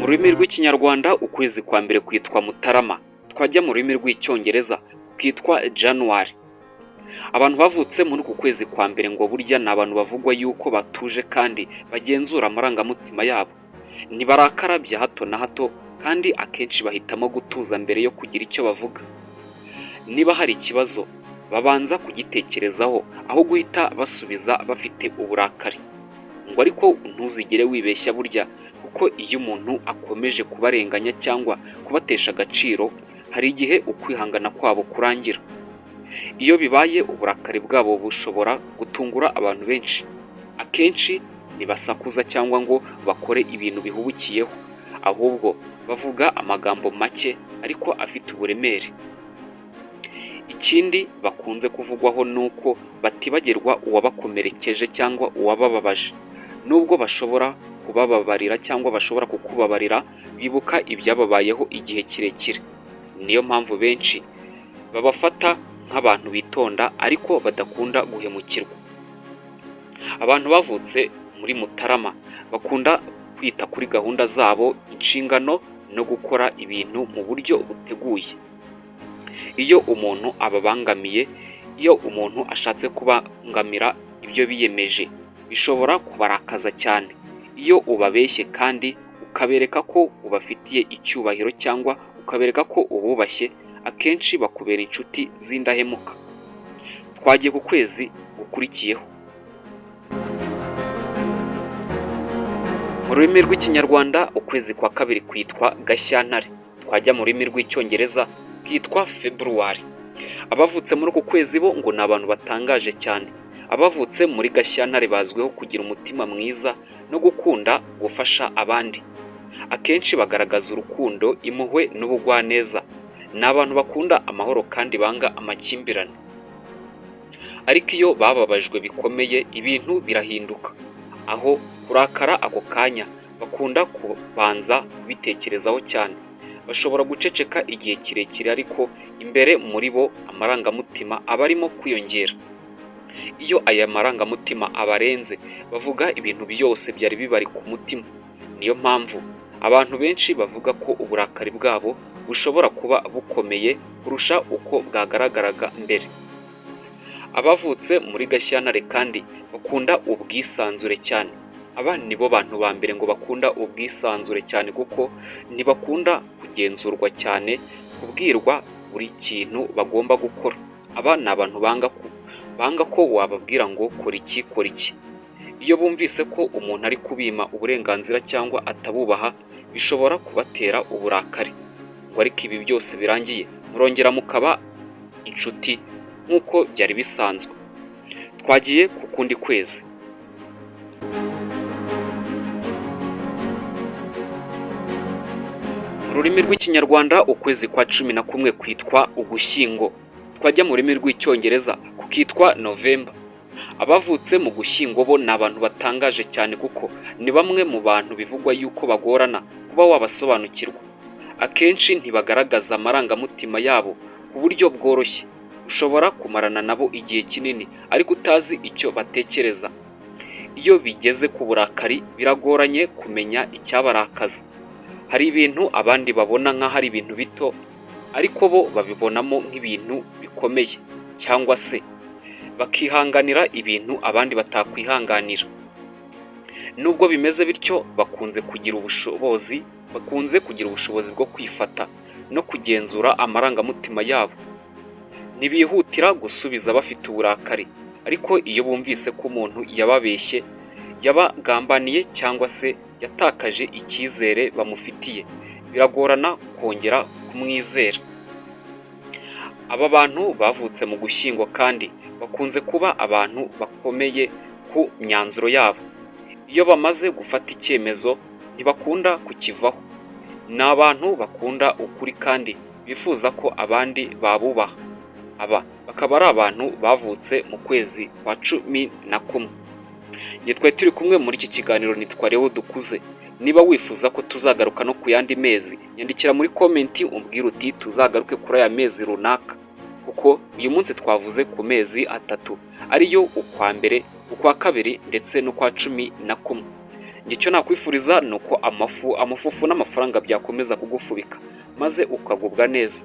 rurimi rw'ikinyarwanda ukwezi kwa mbere kwitwa Mutarama, twajya mu rurimi rw'icyongereza kwitwa January. Abantu bavutse muri uku kwezi kwa mbere ngo burya ni abantu bavugwa yuko batuje kandi bagenzura amarangamutima yabo, ntibarakara bya hato na hato kandi akenshi bahitamo gutuza mbere yo kugira icyo bavuga. Niba hari ikibazo babanza kugitekerezaho aho guhita basubiza bafite uburakari. Ngo ariko ntuzigere wibeshya burya, kuko iyo umuntu akomeje kubarenganya cyangwa kubatesha agaciro, hari igihe ukwihangana kwabo kurangira. Iyo bibaye uburakari bwabo bushobora gutungura abantu benshi. Akenshi ntibasakuza cyangwa ngo bakore ibintu bihubukiyeho, ahubwo bavuga amagambo make ariko afite uburemere. Ikindi bakunze kuvugwaho ni uko batibagirwa uwabakomerekeje cyangwa uwabababaje. Nubwo bashobora kubababarira cyangwa bashobora kukubabarira, bibuka ibyababayeho igihe kirekire. Niyo mpamvu benshi babafata nk'abantu bitonda ariko badakunda guhemukirwa. Abantu bavutse muri Mutarama bakunda kwita kuri gahunda zabo, inshingano no gukora ibintu mu buryo buteguye. Iyo umuntu ababangamiye, iyo umuntu ashatse kubangamira ibyo biyemeje, bishobora kubarakaza cyane. Iyo ubabeshye kandi ukabereka ko ubafitiye icyubahiro cyangwa ukabereka ko ububashye, akenshi bakubera inshuti z'indahemuka. Twagiye ku kwezi gukurikiyeho. Mu rurimi rw'ikinyarwanda ukwezi kwa kabiri kwitwa Gashyantare, twajya mu rurimi rw'icyongereza kwitwa February. Abavutse muri uku kwezi bo ngo ni abantu batangaje cyane. Abavutse muri Gashyantare bazwiho kugira umutima mwiza no gukunda gufasha abandi. Akenshi bagaragaza urukundo, impuhwe n'ubugwaneza. Ni abantu bakunda amahoro kandi banga amakimbirane. Ariko iyo bababajwe bikomeye, ibintu birahinduka. Aho kurakara ako kanya, bakunda kubanza kubitekerezaho cyane. Bashobora guceceka igihe kirekire ariko imbere muri bo amarangamutima aba arimo kwiyongera. Iyo aya marangamutima abarenze, bavuga ibintu byose byari bibari ku mutima. Niyo mpamvu abantu benshi bavuga ko uburakari bwabo bushobora kuba bukomeye kurusha uko bwagaragaraga mbere. Abavutse muri Gashyantare kandi bakunda ubwisanzure cyane. Aba nibo bantu ba mbere ngo bakunda ubwisanzure cyane, kuko ntibakunda kugenzurwa cyane, kubwirwa buri kintu bagomba gukora. Aba ni abantu banga ko wababwira ngo kora iki kora iki. Iyo bumvise ko umuntu ari kubima uburenganzira cyangwa atabubaha, bishobora kubatera uburakari. Ngo ariko ibi byose birangiye, murongera mukaba inshuti nk'uko byari bisanzwe. Twagiye ku kundi kwezi. Mu rurimi rw'ikinyarwanda ukwezi kwa 11 kwitwa Ugushyingo, twajya mu rurimi rw'icyongereza kukitwa November. Abavutse mu Gushyingo bo ni abantu batangaje cyane, kuko ni bamwe mu bantu bivugwa yuko bagorana kuba wabasobanukirwa. Akenshi ntibagaragaza amarangamutima yabo ku buryo bworoshye. Ushobora kumarana nabo igihe kinini ariko utazi icyo batekereza. Iyo bigeze ku burakari biragoranye kumenya icyabarakaza. Hari ibintu abandi babona nk'aho ari ibintu bito, ariko bo babibonamo nk'ibintu bikomeye, cyangwa se bakihanganira ibintu abandi batakwihanganira. Nubwo bimeze bityo, bakunze kugira ubushobozi bwo kwifata no kugenzura amarangamutima yabo. Ntibihutira gusubiza bafite uburakari, ariko iyo bumvise ko umuntu yababeshye, yabagambaniye cyangwa se yatakaje icyizere bamufitiye, biragorana kongera kumwizera. Aba bantu bavutse mu Gushyingo kandi bakunze kuba abantu bakomeye ku myanzuro yabo. Iyo bamaze gufata icyemezo ntibakunda kukivaho. Ni abantu bakunda ukuri kandi bifuza ko abandi babubaha. Aba bakaba ari abantu bavutse mu kwezi kwa 11. Twari turi kumwe muri iki kiganiro, nitwa Leo Dukuze. Niba wifuza ko tuzagaruka no ku yandi mezi, nyandikira muri komenti umbwire uti tuzagaruke kuri aya mezi runaka, kuko uyu munsi twavuze ku mezi atatu, ariyo ukwa mbere, ukwa kabiri ndetse n'ukwa 11. icyo nakwifuriza ni uko amafufu n'amafaranga byakomeza kugufubika maze ukagubwa neza.